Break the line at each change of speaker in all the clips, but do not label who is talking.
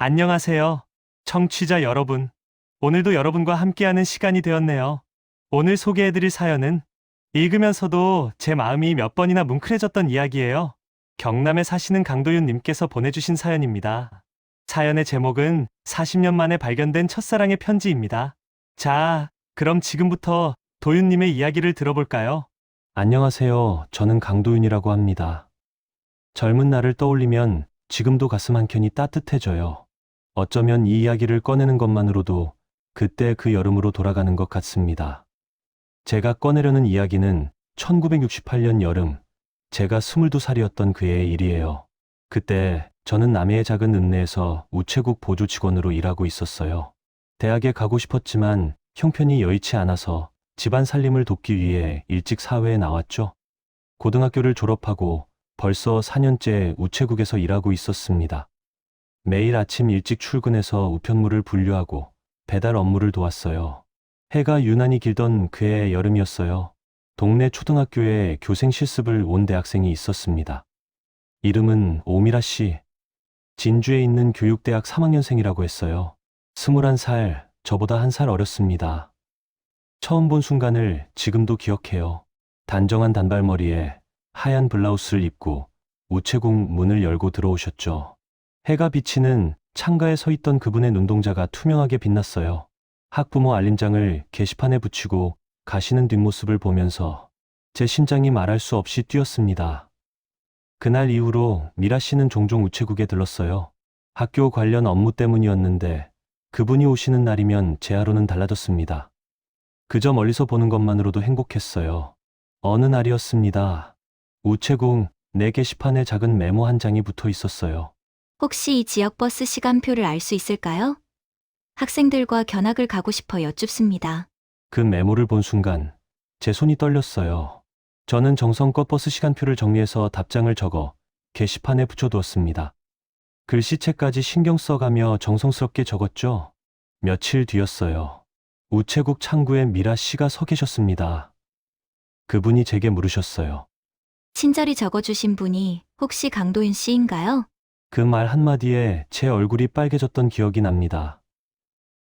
안녕하세요. 청취자 여러분. 오늘도 여러분과 함께하는 시간이 되었네요. 오늘 소개해드릴 사연은 읽으면서도 제 마음이 몇 번이나 뭉클해졌던 이야기예요. 경남에 사시는 강도윤님께서 보내주신 사연입니다. 사연의 제목은 40년 만에 발견된 첫사랑의 편지입니다. 자, 그럼 지금부터 도윤님의 이야기를 들어볼까요? 안녕하세요. 저는 강도윤이라고 합니다. 젊은 날을 떠올리면 지금도 가슴 한켠이 따뜻해져요. 어쩌면 이 이야기를 꺼내는 것만으로도 그때 그 여름으로 돌아가는 것 같습니다. 제가 꺼내려는 이야기는 1968년 여름, 제가 22살이었던 그해의 일이에요. 그때 저는 남해의 작은 읍내에서 우체국 보조 직원으로 일하고 있었어요. 대학에 가고 싶었지만 형편이 여의치 않아서 집안 살림을 돕기 위해 일찍 사회에 나왔죠. 고등학교를 졸업하고 벌써 4년째 우체국에서 일하고 있었습니다. 매일 아침 일찍 출근해서 우편물을 분류하고 배달 업무를 도왔어요. 해가 유난히 길던 그해 여름이었어요. 동네 초등학교에 교생 실습을 온 대학생이 있었습니다. 이름은 오미라 씨. 진주에 있는 교육대학 3학년생이라고 했어요. 21살, 저보다 1살 어렸습니다. 처음 본 순간을 지금도 기억해요. 단정한 단발머리에 하얀 블라우스를 입고 우체국 문을 열고 들어오셨죠. 해가 비치는 창가에 서 있던 그분의 눈동자가 투명하게 빛났어요. 학부모 알림장을 게시판에 붙이고 가시는 뒷모습을 보면서 제 심장이 말할 수 없이 뛰었습니다. 그날 이후로 미라 씨는 종종 우체국에 들렀어요. 학교 관련 업무 때문이었는데 그분이 오시는 날이면 제 하루는 달라졌습니다. 그저 멀리서 보는 것만으로도 행복했어요. 어느 날이었습니다. 우체국 내 게시판에 작은 메모 한 장이 붙어 있었어요.
혹시 이 지역 버스 시간표를 알 수 있을까요? 학생들과 견학을 가고 싶어 여쭙습니다.
그 메모를 본 순간 제 손이 떨렸어요. 저는 정성껏 버스 시간표를 정리해서 답장을 적어 게시판에 붙여두었습니다. 글씨체까지 신경 써가며 정성스럽게 적었죠. 며칠 뒤였어요. 우체국 창구에 미라 씨가 서 계셨습니다. 그분이 제게 물으셨어요.
친절히 적어주신 분이 혹시 강도윤 씨인가요?
그 말 한마디에 제 얼굴이 빨개졌던 기억이 납니다.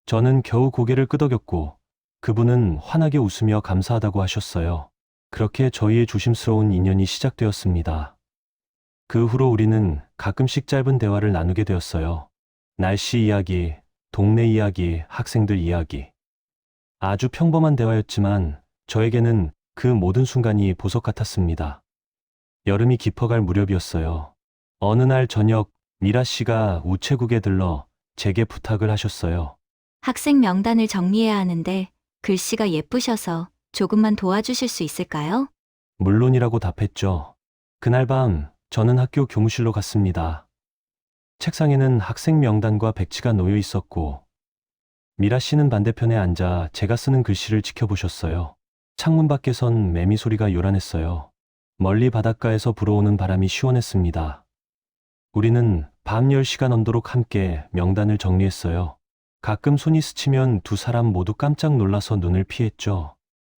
저는 겨우 고개를 끄덕였고 그분은 환하게 웃으며 감사하다고 하셨어요. 그렇게 저희의 조심스러운 인연이 시작되었습니다. 그 후로 우리는 가끔씩 짧은 대화를 나누게 되었어요. 날씨 이야기, 동네 이야기, 학생들 이야기. 아주 평범한 대화였지만 저에게는 그 모든 순간이 보석 같았습니다. 여름이 깊어갈 무렵이었어요. 어느 날 저녁 미라 씨가 우체국에 들러 제게 부탁을 하셨어요.
학생 명단을 정리해야 하는데 글씨가 예쁘셔서 조금만 도와주실 수 있을까요?
물론이라고 답했죠. 그날 밤 저는 학교 교무실로 갔습니다. 책상에는 학생 명단과 백지가 놓여 있었고 미라 씨는 반대편에 앉아 제가 쓰는 글씨를 지켜보셨어요. 창문 밖에선 매미 소리가 요란했어요. 멀리 바닷가에서 불어오는 바람이 시원했습니다. 우리는 밤 10시가 넘도록 함께 명단을 정리했어요. 가끔 손이 스치면 두 사람 모두 깜짝 놀라서 눈을 피했죠.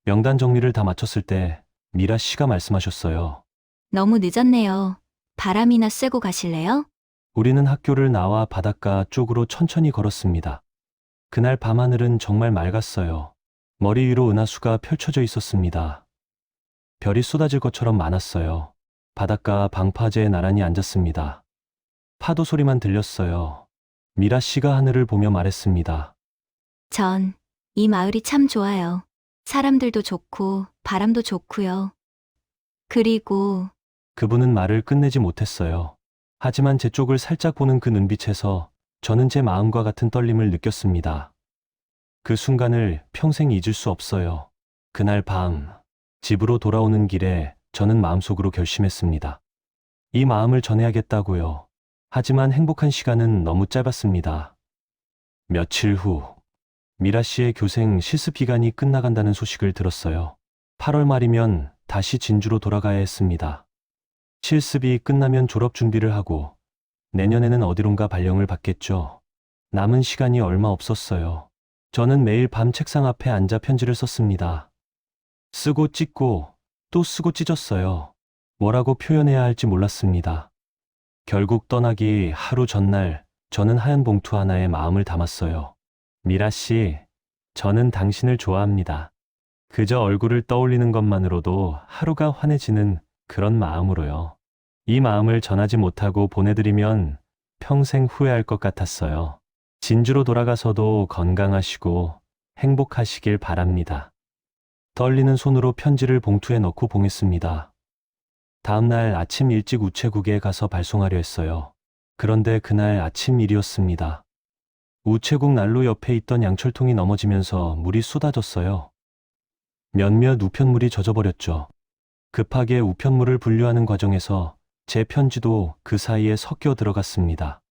명단 정리를 다 마쳤을 때 미라 씨가 말씀하셨어요.
너무 늦었네요. 바람이나 쐬고 가실래요?
우리는 학교를 나와 바닷가 쪽으로 천천히 걸었습니다. 그날 밤하늘은 정말 맑았어요. 머리 위로 은하수가 펼쳐져 있었습니다. 별이 쏟아질 것처럼 많았어요. 바닷가 방파제에 나란히 앉았습니다. 파도 소리만 들렸어요. 미라 씨가 하늘을 보며 말했습니다.
전 이 마을이 참 좋아요. 사람들도 좋고 바람도 좋고요. 그리고
그분은 말을 끝내지 못했어요. 하지만 제 쪽을 살짝 보는 그 눈빛에서 저는 제 마음과 같은 떨림을 느꼈습니다. 그 순간을 평생 잊을 수 없어요. 그날 밤, 집으로 돌아오는 길에 저는 마음속으로 결심했습니다. 이 마음을 전해야겠다고요. 하지만 행복한 시간은 너무 짧았습니다. 며칠 후, 미라 씨의 교생 실습 기간이 끝나간다는 소식을 들었어요. 8월 말이면 다시 진주로 돌아가야 했습니다. 실습이 끝나면 졸업 준비를 하고 내년에는 어디론가 발령을 받겠죠. 남은 시간이 얼마 없었어요. 저는 매일 밤 책상 앞에 앉아 편지를 썼습니다. 쓰고 찢고 또 쓰고 찢었어요. 뭐라고 표현해야 할지 몰랐습니다. 결국 떠나기 하루 전날 저는 하얀 봉투 하나에 마음을 담았어요. 미라 씨, 저는 당신을 좋아합니다. 그저 얼굴을 떠올리는 것만으로도 하루가 환해지는 그런 마음으로요. 이 마음을 전하지 못하고 보내드리면 평생 후회할 것 같았어요. 진주로 돌아가서도 건강하시고 행복하시길 바랍니다. 떨리는 손으로 편지를 봉투에 넣고 봉했습니다. 다음 날 아침 일찍 우체국에 가서 발송하려 했어요. 그런데 그날 아침 일이었습니다. 우체국 난로 옆에 있던 양철통이 넘어지면서 물이 쏟아졌어요. 몇몇 우편물이 젖어버렸죠. 급하게 우편물을 분류하는 과정에서 제 편지도 그 사이에 섞여 들어갔습니다.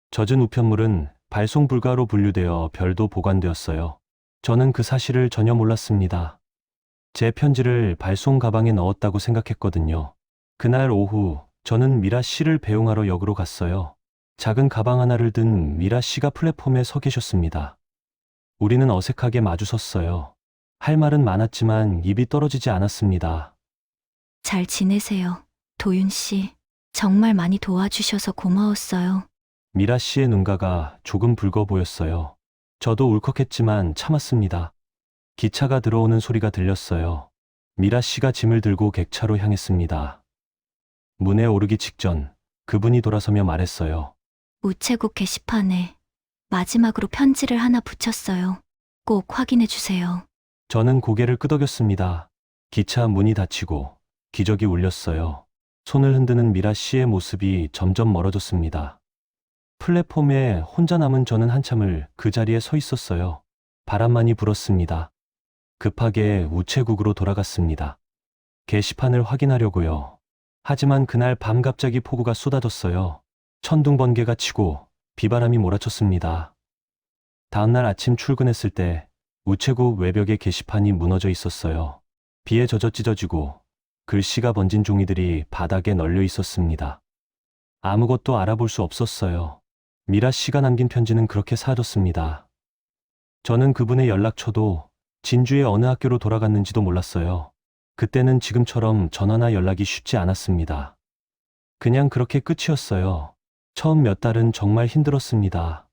젖은 우편물은 발송 불가로 분류되어 별도 보관되었어요. 저는 그 사실을 전혀 몰랐습니다. 제 편지를 발송 가방에 넣었다고 생각했거든요. 그날 오후 저는 미라 씨를 배웅하러 역으로 갔어요. 작은 가방 하나를 든 미라 씨가 플랫폼에 서 계셨습니다. 우리는 어색하게 마주섰어요. 할 말은 많았지만 입이 떨어지지 않았습니다.
잘 지내세요. 도윤 씨. 정말 많이 도와주셔서 고마웠어요.
미라 씨의 눈가가 조금 붉어 보였어요. 저도 울컥했지만 참았습니다. 기차가 들어오는 소리가 들렸어요. 미라 씨가 짐을 들고 객차로 향했습니다. 문에 오르기 직전 그분이 돌아서며 말했어요.
우체국 게시판에 마지막으로 편지를 하나 붙였어요. 꼭 확인해 주세요.
저는 고개를 끄덕였습니다. 기차 문이 닫히고 기적이 울렸어요. 손을 흔드는 미라 씨의 모습이 점점 멀어졌습니다. 플랫폼에 혼자 남은 저는 한참을 그 자리에 서 있었어요. 바람만이 불었습니다. 급하게 우체국으로 돌아갔습니다. 게시판을 확인하려고요. 하지만 그날 밤 갑자기 폭우가 쏟아졌어요. 천둥 번개가 치고 비바람이 몰아쳤습니다. 다음날 아침 출근했을 때 우체국 외벽에 게시판이 무너져 있었어요. 비에 젖어 찢어지고 글씨가 번진 종이들이 바닥에 널려 있었습니다. 아무것도 알아볼 수 없었어요. 미라 씨가 남긴 편지는 그렇게 사라졌습니다. 저는 그분의 연락처도 진주의 어느 학교로 돌아갔는지도 몰랐어요. 그때는 지금처럼 전화나 연락이 쉽지 않았습니다. 그냥 그렇게 끝이었어요. 처음 몇 달은 정말 힘들었습니다.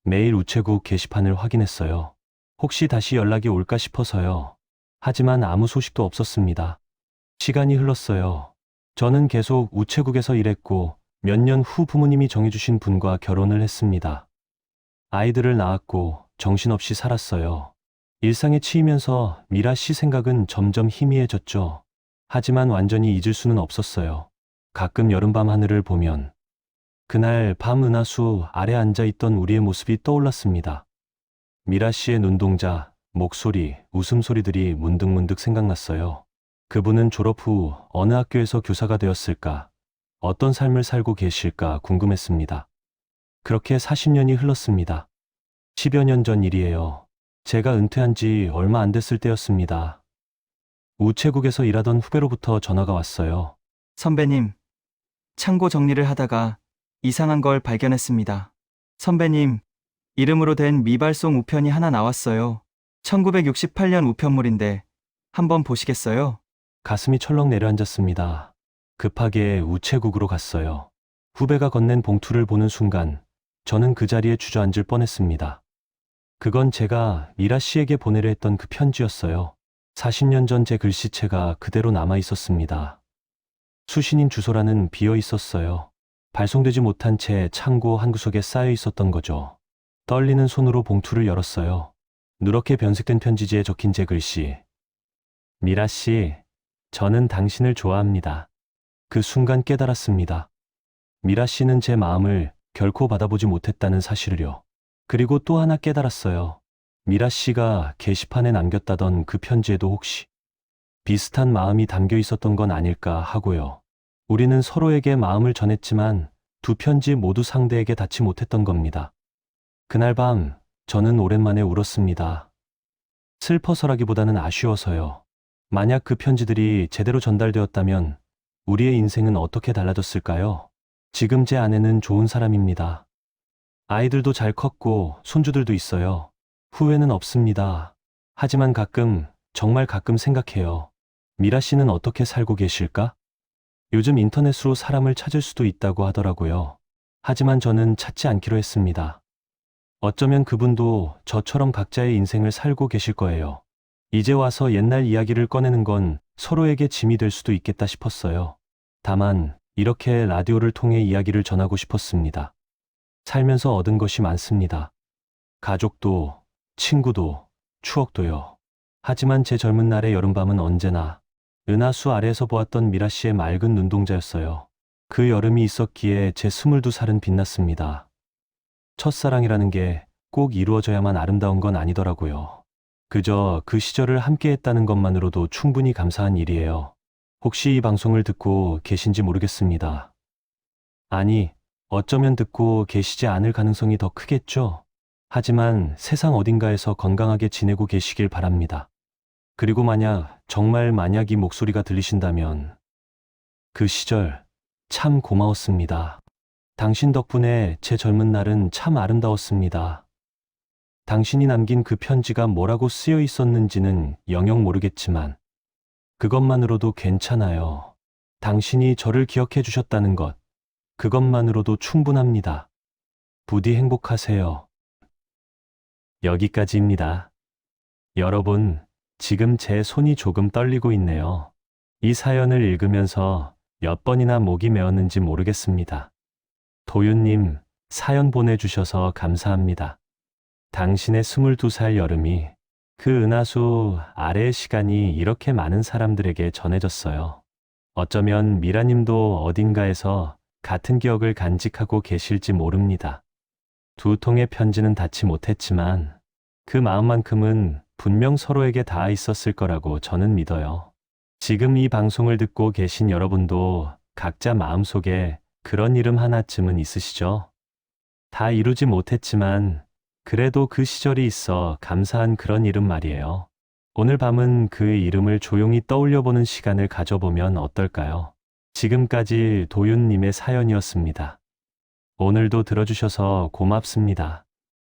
매일 우체국 게시판을 확인했어요. 혹시 다시 연락이 올까 싶어서요. 하지만 아무 소식도 없었습니다. 시간이 흘렀어요. 저는 계속 우체국에서 일했고 몇 년 후 부모님이 정해주신 분과 결혼을 했습니다. 아이들을 낳았고 정신없이 살았어요. 일상에 치이면서 미라 씨 생각은 점점 희미해졌죠. 하지만 완전히 잊을 수는 없었어요. 가끔 여름밤 하늘을 보면 그날 밤 은하수 아래 앉아있던 우리의 모습이 떠올랐습니다. 미라 씨의 눈동자, 목소리, 웃음소리들이 문득문득 생각났어요. 그분은 졸업 후 어느 학교에서 교사가 되었을까? 어떤 삶을 살고 계실까 궁금했습니다. 그렇게 40년이 흘렀습니다. 10여 년 전 일이에요. 제가 은퇴한 지 얼마 안 됐을 때였습니다. 우체국에서 일하던 후배로부터 전화가 왔어요.
선배님, 창고 정리를 하다가 이상한 걸 발견했습니다. 선배님, 이름으로 된 미발송 우편이 하나 나왔어요. 1968년 우편물인데 한번 보시겠어요?
가슴이 철렁 내려앉았습니다. 급하게 우체국으로 갔어요. 후배가 건넨 봉투를 보는 순간 저는 그 자리에 주저앉을 뻔했습니다. 그건 제가 미라 씨에게 보내려 했던 그 편지였어요. 40년 전 제 글씨체가 그대로 남아 있었습니다. 수신인 주소란은 비어 있었어요. 발송되지 못한 채 창고 한 구석에 쌓여 있었던 거죠. 떨리는 손으로 봉투를 열었어요. 누렇게 변색된 편지지에 적힌 제 글씨. 미라 씨, 저는 당신을 좋아합니다. 그 순간 깨달았습니다. 미라 씨는 제 마음을 결코 받아보지 못했다는 사실을요. 그리고 또 하나 깨달았어요. 미라 씨가 게시판에 남겼다던 그 편지에도 혹시 비슷한 마음이 담겨 있었던 건 아닐까 하고요. 우리는 서로에게 마음을 전했지만 두 편지 모두 상대에게 닿지 못했던 겁니다. 그날 밤 저는 오랜만에 울었습니다. 슬퍼서라기보다는 아쉬워서요. 만약 그 편지들이 제대로 전달되었다면 우리의 인생은 어떻게 달라졌을까요? 지금 제 아내는 좋은 사람입니다. 아이들도 잘 컸고 손주들도 있어요. 후회는 없습니다. 하지만 가끔, 정말 가끔 생각해요. 미라 씨는 어떻게 살고 계실까? 요즘 인터넷으로 사람을 찾을 수도 있다고 하더라고요. 하지만 저는 찾지 않기로 했습니다. 어쩌면 그분도 저처럼 각자의 인생을 살고 계실 거예요. 이제 와서 옛날 이야기를 꺼내는 건 서로에게 짐이 될 수도 있겠다 싶었어요. 다만 이렇게 라디오를 통해 이야기를 전하고 싶었습니다. 살면서 얻은 것이 많습니다. 가족도, 친구도, 추억도요. 하지만 제 젊은 날의 여름밤은 언제나 은하수 아래에서 보았던 미라 씨의 맑은 눈동자였어요. 그 여름이 있었기에 제 22살은 빛났습니다. 첫사랑이라는 게 꼭 이루어져야만 아름다운 건 아니더라고요. 그저 그 시절을 함께 했다는 것만으로도 충분히 감사한 일이에요. 혹시 이 방송을 듣고 계신지 모르겠습니다. 아니, 어쩌면 듣고 계시지 않을 가능성이 더 크겠죠? 하지만 세상 어딘가에서 건강하게 지내고 계시길 바랍니다. 그리고 정말 만약 이 목소리가 들리신다면 그 시절 참 고마웠습니다. 당신 덕분에 제 젊은 날은 참 아름다웠습니다. 당신이 남긴 그 편지가 뭐라고 쓰여 있었는지는 영영 모르겠지만 그것만으로도 괜찮아요. 당신이 저를 기억해 주셨다는 것, 그것만으로도 충분합니다. 부디 행복하세요. 여기까지입니다. 여러분, 지금 제 손이 조금 떨리고 있네요. 이 사연을 읽으면서 몇 번이나 목이 메었는지 모르겠습니다. 도윤님, 사연 보내주셔서 감사합니다. 당신의 22살 여름이 그 은하수 아래의 시간이 이렇게 많은 사람들에게 전해졌어요. 어쩌면 미라님도 어딘가에서 같은 기억을 간직하고 계실지 모릅니다. 두 통의 편지는 닿지 못했지만 그 마음만큼은 분명 서로에게 닿아 있었을 거라고 저는 믿어요. 지금 이 방송을 듣고 계신 여러분도 각자 마음속에 그런 이름 하나쯤은 있으시죠? 다 이루지 못했지만 그래도 그 시절이 있어 감사한 그런 이름 말이에요. 오늘 밤은 그 이름을 조용히 떠올려보는 시간을 가져보면 어떨까요? 지금까지 도윤님의 사연이었습니다. 오늘도 들어주셔서 고맙습니다.